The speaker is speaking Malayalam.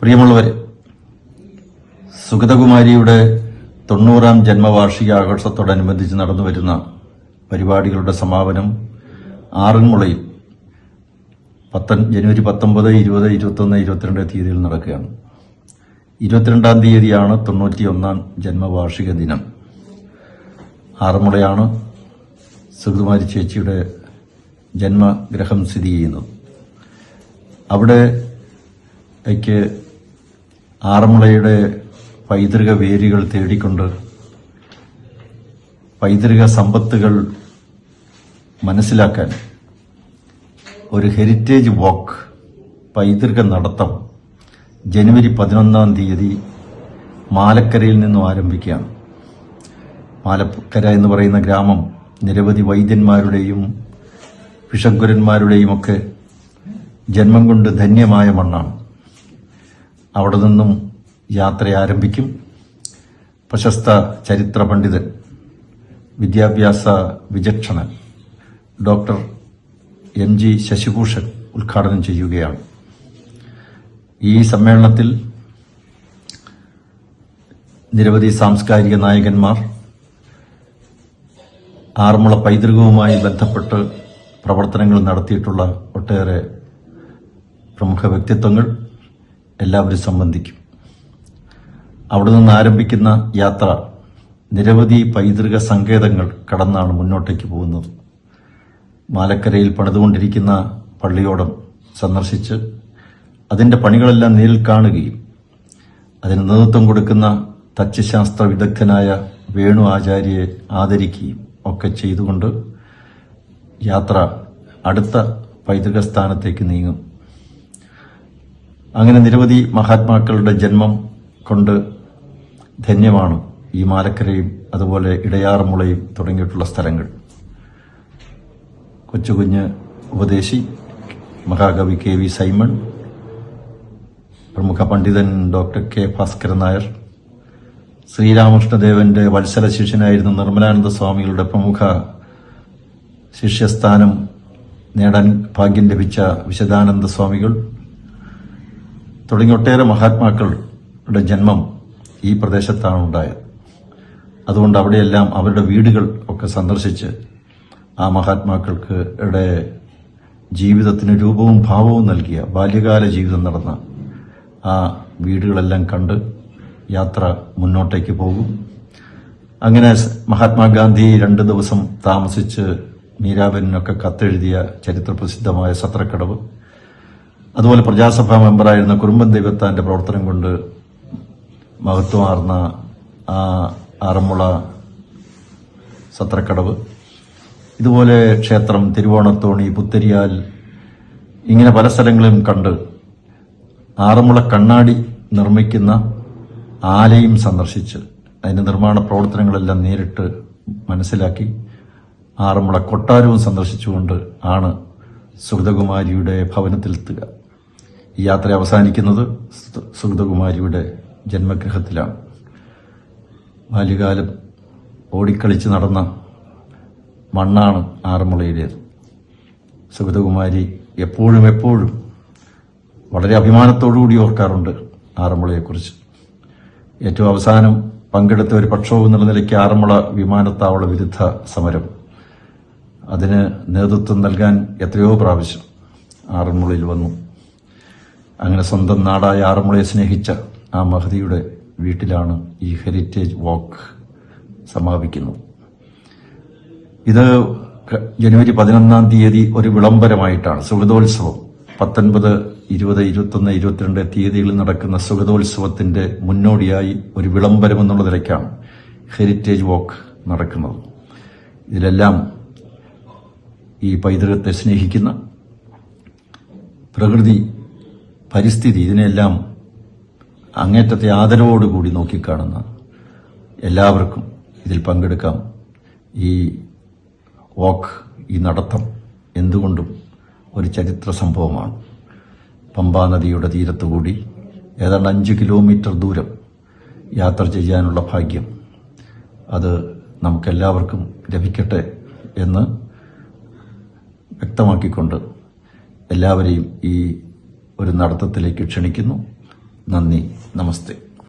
പ്രിയമുള്ളവരെ, സുഗതകുമാരിയുടെ 90-ാം ജന്മവാർഷിക ആഘോഷത്തോടനുബന്ധിച്ച് നടന്നുവരുന്ന പരിപാടികളുടെ സമാപനം ആറന്മുളയിൽ ജനുവരി 19, 20, 21, 22 തീയതിയിൽ നടക്കുകയാണ്. 22-ാം തീയതിയാണ് 91-ാം ജന്മവാർഷിക ദിനം. ആറന്മുളയാണ് സുഗതകുമാരി ചേച്ചിയുടെ ജന്മഗ്രഹം സ്ഥിതി ചെയ്യുന്നത്. അവിടേക്ക് ആറന്മുളയുടെ പൈതൃക വേരുകൾ തേടിക്കൊണ്ട് പൈതൃക സമ്പത്തുകൾ മനസ്സിലാക്കാൻ ഒരു ഹെറിറ്റേജ് വാക്ക്, പൈതൃക നടത്തം ജനുവരി 11-ാം തീയതി മാലക്കരയിൽ നിന്നും ആരംഭിക്കുകയാണ്. മാലക്കര എന്ന് പറയുന്ന ഗ്രാമം നിരവധി വൈദ്യന്മാരുടെയും ഭിഷഗ്വരന്മാരുടെയും ഒക്കെ ജന്മം കൊണ്ട് ധന്യമായ മണ്ണാണ്. അവിടെ നിന്നും യാത്ര ആരംഭിക്കും. പ്രശസ്ത ചരിത്ര പണ്ഡിതൻ, വിദ്യാഭ്യാസ വിചക്ഷണൻ ഡോക്ടർ MG ശശിഭൂഷൺ ഉദ്ഘാടനം ചെയ്യുകയാണ്. ഈ സമ്മേളനത്തിൽ നിരവധി സാംസ്കാരിക നായകന്മാർ, ആറന്മുള പൈതൃകവുമായി ബന്ധപ്പെട്ട് പ്രവർത്തനങ്ങൾ നടത്തിയിട്ടുള്ള ഒട്ടേറെ പ്രമുഖ വ്യക്തിത്വങ്ങൾ എല്ലാവരും സംബന്ധിക്കും. അവിടെ നിന്ന് ആരംഭിക്കുന്ന യാത്ര നിരവധി പൈതൃക സങ്കേതങ്ങൾ കടന്നാണ് മുന്നോട്ടേക്ക് പോകുന്നത്. മാലക്കരയിൽ പണിതുകൊണ്ടിരിക്കുന്ന പള്ളിയോടം സന്ദർശിച്ച് അതിന്റെ പണികളെല്ലാം നേരിൽ കാണുകയും അതിന് നേതൃത്വം കൊടുക്കുന്ന തച്ചുശാസ്ത്ര വിദഗ്ധനായ വേണു ആചാര്യയെ ആദരിക്കുകയും ഒക്കെ ചെയ്തുകൊണ്ട് യാത്ര അടുത്ത പൈതൃക സ്ഥാനത്തേക്ക് നീങ്ങും. അങ്ങനെ നിരവധി മഹാത്മാക്കളുടെ ജന്മം കൊണ്ട് ധന്യമാണ് ഈ മാലക്കരയും അതുപോലെ ഇടയാറന്മുളയും തുടങ്ങിയിട്ടുള്ള സ്ഥലങ്ങൾ. കൊച്ചുകുഞ്ഞ് ഉപദേശി, മഹാകവി KV സൈമൺ, പ്രമുഖ പണ്ഡിതൻ ഡോക്ടർ K ഭാസ്കരൻ നായർ, ശ്രീരാമകൃഷ്ണദേവന്റെ വത്സല ശിഷ്യനായിരുന്ന നിർമ്മലാനന്ദ സ്വാമികളുടെ പ്രമുഖ ശിഷ്യസ്ഥാനം നേടാൻ ഭാഗ്യം ലഭിച്ച വിശദാനന്ദ സ്വാമികൾ തുടങ്ങി ഒട്ടേറെ മഹാത്മാക്കളുടെ ജന്മം ഈ പ്രദേശത്താണ് ഉണ്ടായത്. അതുകൊണ്ട് അവിടെയെല്ലാം അവരുടെ വീടുകൾ ഒക്കെ സന്ദർശിച്ച് ആ മഹാത്മാക്കൾക്ക് ജീവിതത്തിന് രൂപവും ഭാവവും നൽകിയ ബാല്യകാല ജീവിതം നടന്ന ആ വീടുകളെല്ലാം കണ്ട് യാത്ര മുന്നോട്ടേക്ക് പോകും. അങ്ങനെ മഹാത്മാഗാന്ധി 2 ദിവസം താമസിച്ച് മീരാബെന്നിനൊക്കെ കത്തെഴുതിയ ചരിത്രപ്രസിദ്ധമായ സത്രക്കടവ്, അതുപോലെ പ്രജാസഭാ മെമ്പറായിരുന്ന കുറുമ്പൻ ദൈവത്താന്റെ പ്രവർത്തനം കൊണ്ട് മഹത്വമാർന്ന ആറന്മുള സത്രക്കടവ്, ഇതുപോലെ ക്ഷേത്രം, തിരുവോണത്തോണി, പുത്തരിയാൽ, ഇങ്ങനെ പല സ്ഥലങ്ങളും കണ്ട് ആറന്മുള കണ്ണാടി നിർമ്മിക്കുന്ന ആലയും സന്ദർശിച്ച് അതിന്റെ നിർമ്മാണ പ്രവർത്തനങ്ങളെല്ലാം നേരിട്ട് മനസ്സിലാക്കി ആറന്മുള കൊട്ടാരവും സന്ദർശിച്ചുകൊണ്ട് ആണ് സുഗതകുമാരിയുടെ ഭവനത്തിലെത്തുക. ഈ യാത്ര അവസാനിക്കുന്നത് സുഗതകുമാരിയുടെ ജന്മഗൃഹത്തിലാണ്. ബാല്യകാലം ഓടിക്കളിച്ച് നടന്ന മണ്ണാണ് ആറന്മുളയിലേത്. സുഗതകുമാരി എപ്പോഴും വളരെ അഭിമാനത്തോടുകൂടി ഓർക്കാറുണ്ട് ആറന്മുളയെക്കുറിച്ച്. ഏറ്റവും അവസാനം പങ്കെടുത്ത ഒരു പ്രക്ഷോഭം എന്നുള്ള നിലയ്ക്ക് ആറന്മുള വിമാനത്താവള വിരുദ്ധ സമരം, അതിന് നേതൃത്വം നൽകാൻ എത്രയോ പ്രാവശ്യം ആറന്മുളയിൽ വന്നു. അങ്ങനെ സ്വന്തം നാടായ ആറന്മുളയെ സ്നേഹിച്ച ആ മഹതിയുടെ വീട്ടിലാണ് ഈ ഹെറിറ്റേജ് വാക്ക് സമാപിക്കുന്നത്. ഇത് ജനുവരി 11-ാം തീയതി ഒരു വിളംബരമായിട്ടാണ് സുഗതോത്സവം. 19, 20, 21, 22 തീയതികളിൽ നടക്കുന്ന സുഗതോത്സവത്തിന്റെ മുന്നോടിയായി ഒരു വിളംബരം എന്നുള്ള നിലയ്ക്കാണ് ഹെറിറ്റേജ് വാക്ക് നടക്കുന്നത്. ഇതിലെല്ലാം ഈ പൈതൃകത്തെ സ്നേഹിക്കുന്ന, പ്രകൃതി, പരിസ്ഥിതി, ഇതിനെല്ലാം അങ്ങേറ്റത്തെ ആദരവോടുകൂടി നോക്കിക്കാണുന്ന എല്ലാവർക്കും ഇതിൽ പങ്കെടുക്കാം. ഈ വാക്ക്, ഈ നടത്തം എന്തുകൊണ്ടും ഒരു ചരിത്ര സംഭവമാണ്. പമ്പാ നദിയുടെ തീരത്തുകൂടി ഏതാണ്ട് 5 കിലോമീറ്റർ ദൂരം യാത്ര ചെയ്യാനുള്ള ഭാഗ്യം അത് നമുക്കെല്ലാവർക്കും ലഭിക്കട്ടെ എന്ന് വ്യക്തമാക്കിക്കൊണ്ട് എല്ലാവരെയും ഈ ഒരു നടത്തത്തിലേക്ക് ക്ഷണിക്കുന്നു. നന്ദി, നമസ്തേ.